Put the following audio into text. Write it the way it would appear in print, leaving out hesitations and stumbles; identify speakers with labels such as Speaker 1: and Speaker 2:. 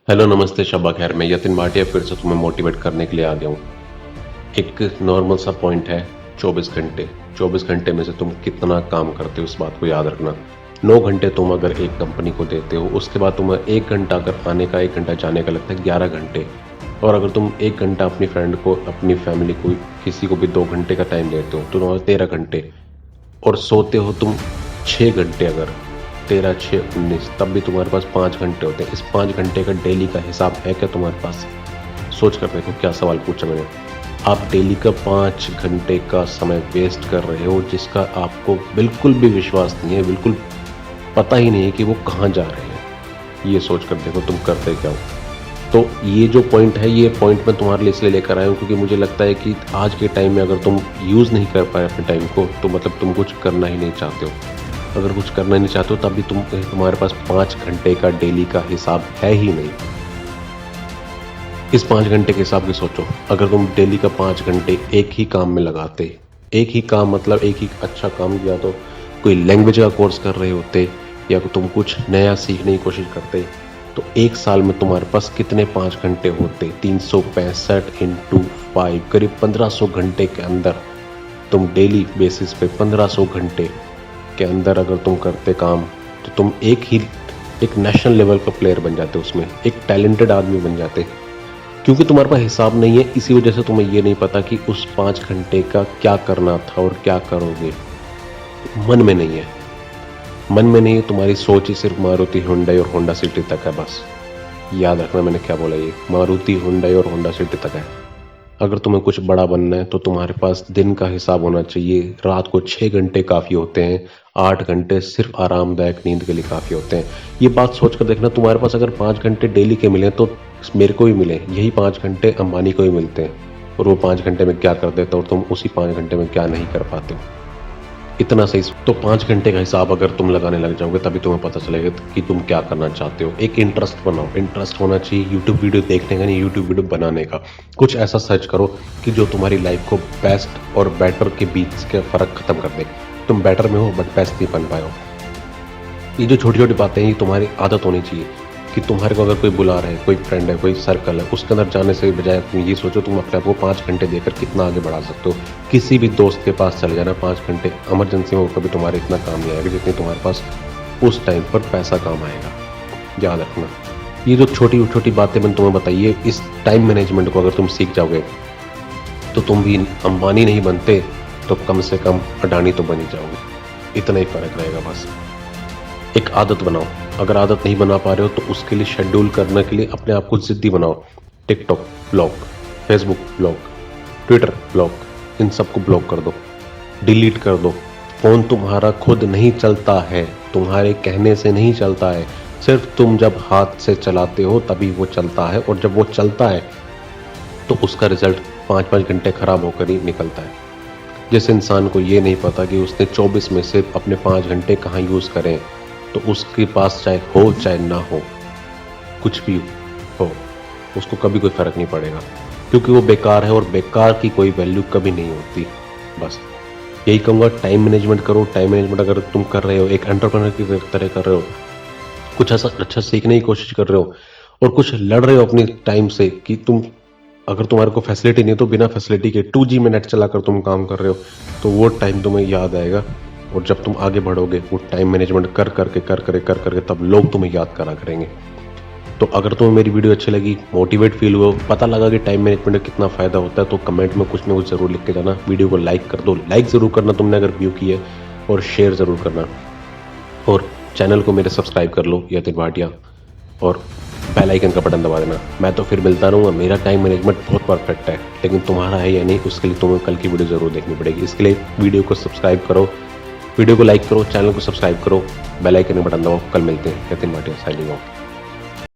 Speaker 1: Hello नमस्ते शबा खैर, मैं यतिन भाटिया फिर से तुम्हें मोटिवेट करने के लिए आ गया हूँ। एक नॉर्मल सा पॉइंट है, 24 घंटे। 24 घंटे में से तुम कितना काम करते हो इस बात को याद रखना। 9 घंटे तुम अगर एक कंपनी को देते हो, उसके बाद तुम्हें 1 घंटा अगर आने का 1 घंटा जाने का लगता है 11 घंटे। और अगर तुम 1 घंटा अपनी फ्रेंड को, अपनी फैमिली को, किसी को भी 2 घंटे का टाइम देते हो तो तुम्हारे 13 घंटे। और सोते हो तुम 6 घंटे, अगर 13 6 19, तब भी तुम्हारे पास 5 घंटे होते हैं। इस 5 घंटे का डेली का हिसाब है क्या तुम्हारे पास? सोच कर देखो क्या सवाल पूछा मैंने। आप डेली का 5 घंटे का समय वेस्ट कर रहे हो, जिसका आपको बिल्कुल भी विश्वास नहीं है, बिल्कुल पता ही नहीं है कि वो कहाँ जा रहे हैं। ये सोच कर देखो तुम करते क्या हो। तो ये जो पॉइंट है, ये पॉइंट मैं तुम्हारे लिए इसलिए लेकर आया हूँ क्योंकि मुझे लगता है कि आज के टाइम में अगर तुम यूज़ नहीं कर पाए अपने टाइम को, तो मतलब तुम कुछ करना ही नहीं चाहते हो। अगर कुछ करना नहीं चाहते हो तब भी तुम्हारे पास 5 घंटे का डेली का हिसाब है ही नहीं। इस 5 घंटे के हिसाब की सोचो, अगर तुम डेली का 5 घंटे एक ही काम में लगाते, एक ही काम मतलब एक ही अच्छा काम किया, तो कोई लैंग्वेज का कोर्स कर रहे होते या तुम कुछ नया सीखने की कोशिश करते, तो एक साल में तुम्हारे पास कितने 5 घंटे होते? 365 इंटू 5, करीब 1500 घंटे के अंदर तुम डेली बेसिस पे 1500 घंटे के अंदर अगर तुम करते काम, तो तुम एक नेशनल लेवल का प्लेयर बन जाते, उसमें एक टैलेंटेड आदमी बन जाते। क्योंकि तुम्हारे पास हिसाब नहीं है, इसी वजह से तुम्हें ये नहीं पता कि उस 5 घंटे का क्या करना था और क्या करोगे। मन में नहीं है, मन में नहीं है। तुम्हारी सोच ही सिर्फ मारुति हुंडई और होंडा सिटी तक है बस। याद रखना मैंने क्या बोला, ये मारुति हुंडई और होंडा सिटी तक है। अगर तुम्हें कुछ बड़ा बनना है तो तुम्हारे पास दिन का हिसाब होना चाहिए। रात को 6 घंटे काफ़ी होते हैं, 8 घंटे सिर्फ आरामदायक नींद के लिए काफ़ी होते हैं। ये बात सोच कर देखना, तुम्हारे पास अगर 5 घंटे डेली के मिले तो मेरे को भी मिले, यही 5 घंटे अंबानी को ही मिलते हैं। और वो 5 घंटे में क्या कर देता और तुम उसी 5 घंटे में क्या नहीं कर पाते हो। इतना सही। तो 5 घंटे का हिसाब अगर तुम लगाने लग जाओगे तभी तुम्हें पता चलेगा कि तुम क्या करना चाहते हो। एक इंटरेस्ट बनाओ, इंटरेस्ट होना चाहिए यूट्यूब वीडियो देखने का, नहीं यूट्यूब वीडियो बनाने का। कुछ ऐसा सर्च करो कि जो तुम्हारी लाइफ को बेस्ट और बेटर के बीच के फ़र्क खत्म कर दे। तुम बेटर में हो बट बेस्ट नहीं बन पाए हो। ये जो छोटी छोटी बातें हैं, ये तुम्हारी आदत होनी चाहिए कि तुम्हारे को अगर कोई बुला रहा है, कोई फ्रेंड है, कोई सर्कल है, उसके अंदर जाने से बजाय तुम ये सोचो तुम अपने आप को 5 घंटे देकर कितना आगे बढ़ा सकते हो। किसी भी दोस्त के पास चले जाना 5 घंटे, इमरजेंसी में कभी तुम्हारे इतना काम नहीं आएगा जितनी तुम्हारे पास उस टाइम पर पैसा काम आएगा। याद रखना, ये जो छोटी छोटी बातें मैंने तुम्हें बताई है, इस टाइम मैनेजमेंट को अगर तुम सीख जाओगे तो तुम भी अंबानी नहीं बनते तो कम से कम अडानी तो बन ही जाओगे। इतना ही फर्क रहेगा बस। एक आदत बनाओ, अगर आदत नहीं बना पा रहे हो तो उसके लिए शेड्यूल करने के लिए अपने आप को जिद्दी बनाओ। TikTok block, Facebook block, Twitter block, इन सबको ब्लॉक कर दो, डिलीट कर दो। फोन तुम्हारा खुद नहीं चलता है, तुम्हारे कहने से नहीं चलता है। सिर्फ तुम जब हाथ से चलाते हो तभी वो चलता है, और जब वो चलता है तो उसका रिजल्ट 5-5 घंटे खराब होकर ही निकलता है। जिस इंसान को ये नहीं पता कि उसने 24 में से अपने 5 घंटे कहाँ यूज़ करें, तो उसके पास चाहे हो चाहे ना हो, कुछ भी हो, उसको कभी कोई फ़र्क नहीं पड़ेगा, क्योंकि वो बेकार है और बेकार की कोई वैल्यू कभी नहीं होती। बस यही कहूँगा, टाइम मैनेजमेंट करो। टाइम मैनेजमेंट अगर तुम कर रहे हो, एक एंटरप्रेन्योर की तरह कर रहे हो, कुछ ऐसा अच्छा सीखने की कोशिश कर रहे हो और कुछ लड़ रहे हो अपनी टाइम से कि तुम, अगर तुम्हारे को फैसिलिटी नहीं है तो बिना फैसिलिटी के 2G में नेट चलाकर तुम काम कर रहे हो, तो वो टाइम तुम्हें याद आएगा। और जब तुम आगे बढ़ोगे वो टाइम मैनेजमेंट कर करके तब लोग तुम्हें याद करा करेंगे। तो अगर तुम्हें मेरी वीडियो अच्छी लगी, मोटिवेट फील हुआ, पता लगा कि टाइम मैनेजमेंट का कितना फ़ायदा होता है, तो कमेंट में कुछ ना कुछ ज़रूर लिख के जाना। वीडियो को लाइक कर दो, लाइक ज़रूर करना तुमने अगर व्यू की है, और शेयर ज़रूर करना। और चैनल को मेरे सब्सक्राइब कर लो यतिन भाटिया, और बेल आइकन का बटन दबा देना। मैं तो फिर मिलता रहूँगा। मेरा टाइम मैनेजमेंट बहुत परफेक्ट है, लेकिन तुम्हारा है या नहीं, उसके लिए तुम्हें कल की वीडियो ज़रूर देखनी पड़ेगी। इसके लिए वीडियो को सब्सक्राइब करो, वीडियो को लाइक करो, चैनल को सब्सक्राइब करो, बेल आइकन का बटन दबाओ। कल मिलते हैं। Yatin Bhatia signing off.